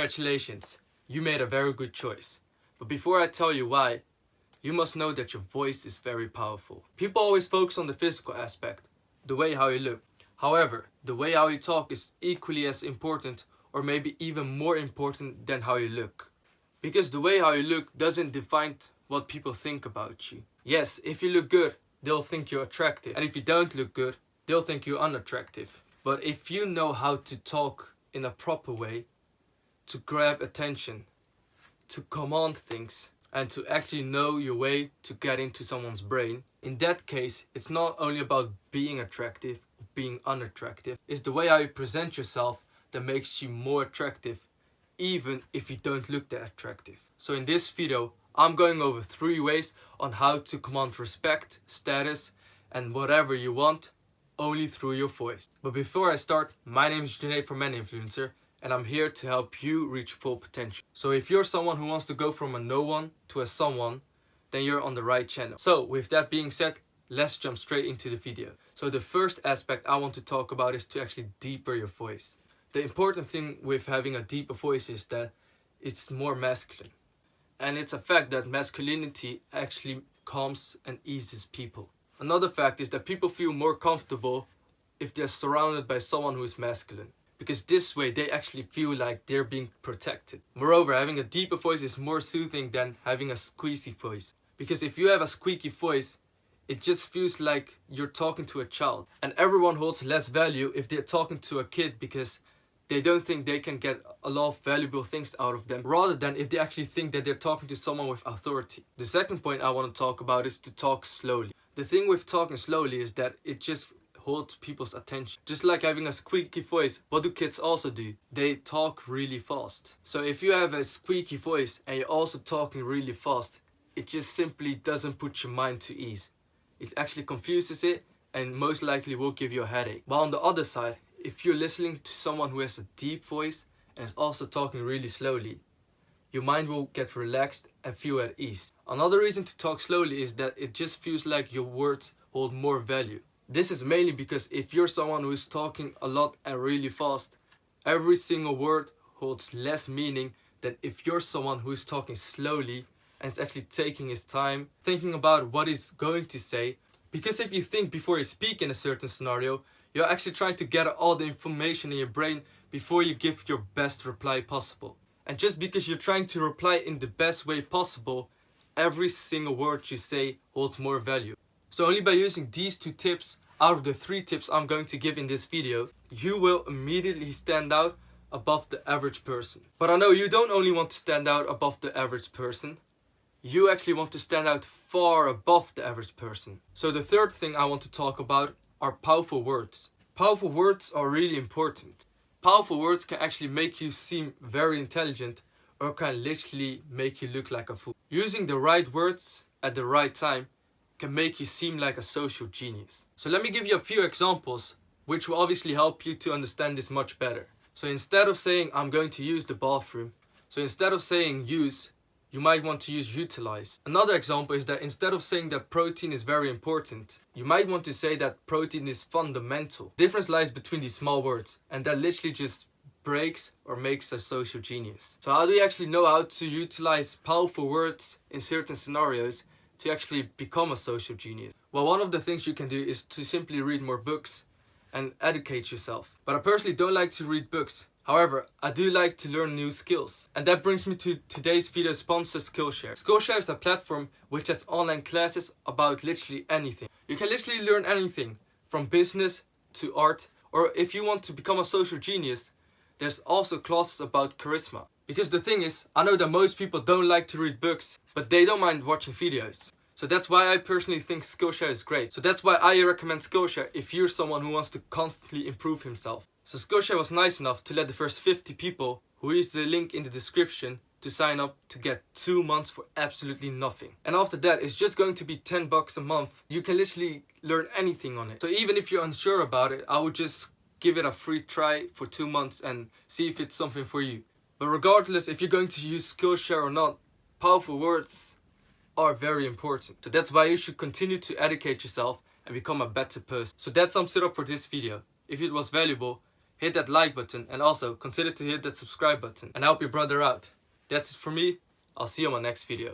Congratulations, you made a very good choice. But before I tell you why, you must know that your voice is very powerful. People always focus on the physical aspect, the way how you look. However, the way how you talk is equally as important, or maybe even more important than how you look. Because the way how you look doesn't define what people think about you. Yes, if you look good, they'll think you're attractive. And if you don't look good, they'll think you're unattractive. But if you know how to talk in a proper way, to grab attention, to command things, and to actually know your way to get into someone's brain, in that case, it's not only about being attractive or being unattractive, it's the way how you present yourself that makes you more attractive, even if you don't look that attractive. So in this video, I'm going over 3 ways on how to command respect, status, and whatever you want, only through your voice. But before I start, my name is Junaid from Meninfluencer, and I'm here to help you reach full potential. So if you're someone who wants to go from a no one to a someone, then you're on the right channel. So with that being said, let's jump straight into the video. So the first aspect I want to talk about is to actually deeper your voice. The important thing with having a deeper voice is that it's more masculine. And it's a fact that masculinity actually calms and eases people. Another fact is that people feel more comfortable if they're surrounded by someone who is masculine. Because this way they actually feel like they're being protected. Moreover, having a deeper voice is more soothing than having a squeaky voice. Because if you have a squeaky voice, it just feels like you're talking to a child. And everyone holds less value if they're talking to a kid because they don't think they can get a lot of valuable things out of them, rather than if they actually think that they're talking to someone with authority. The second point I want to talk about is to talk slowly. The thing with talking slowly is that it just holds people's attention. Just like having a squeaky voice, what do kids also do? They talk really fast. So if you have a squeaky voice and you're also talking really fast, it just simply doesn't put your mind to ease. It actually confuses it and most likely will give you a headache. But on the other side, if you're listening to someone who has a deep voice and is also talking really slowly, your mind will get relaxed and feel at ease. Another reason to talk slowly is that it just feels like your words hold more value. This is mainly because if you're someone who is talking a lot and really fast, every single word holds less meaning than if you're someone who is talking slowly and is actually taking his time, thinking about what he's going to say. Because if you think before you speak in a certain scenario, you're actually trying to gather all the information in your brain before you give your best reply possible. And just because you're trying to reply in the best way possible, every single word you say holds more value. So only by using these 2 tips out of the 3 tips I'm going to give in this video, you will immediately stand out above the average person. But I know you don't only want to stand out above the average person, you actually want to stand out far above the average person. So the third thing I want to talk about are powerful words. Powerful words are really important. Powerful words can actually make you seem very intelligent or can literally make you look like a fool. Using the right words at the right time can make you seem like a social genius. So let me give you a few examples which will obviously help you to understand this much better. So instead of saying I'm going to use the bathroom, so instead of saying use, you might want to use utilize. Another example is that instead of saying that protein is very important, you might want to say that protein is fundamental. Difference lies between these small words, and that literally just breaks or makes a social genius. So how do you actually know how to utilize powerful words in certain scenarios to actually become a social genius? Well, one of the things you can do is to simply read more books and educate yourself. But I personally don't like to read books. However, I do like to learn new skills. And that brings me to today's video sponsor, Skillshare. Skillshare is a platform which has online classes about literally anything. You can literally learn anything from business to art, or if you want to become a social genius, there's also classes about charisma. Because the thing is, I know that most people don't like to read books, but they don't mind watching videos. So that's why I personally think Skillshare is great. So that's why I recommend Skillshare if you're someone who wants to constantly improve himself. So Skillshare was nice enough to let the first 50 people who use the link in the description to sign up to get 2 months for absolutely nothing. And after that, it's just going to be $10 a month. You can literally learn anything on it. So even if you're unsure about it, I would just give it a free try for 2 months and see if it's something for you. But regardless if you're going to use Skillshare or not, powerful words are very important. So that's why you should continue to educate yourself and become a better person. So that sums it up for this video. If it was valuable, hit that like button, and also consider to hit that subscribe button and help your brother out. That's it for me. I'll see you on my next video.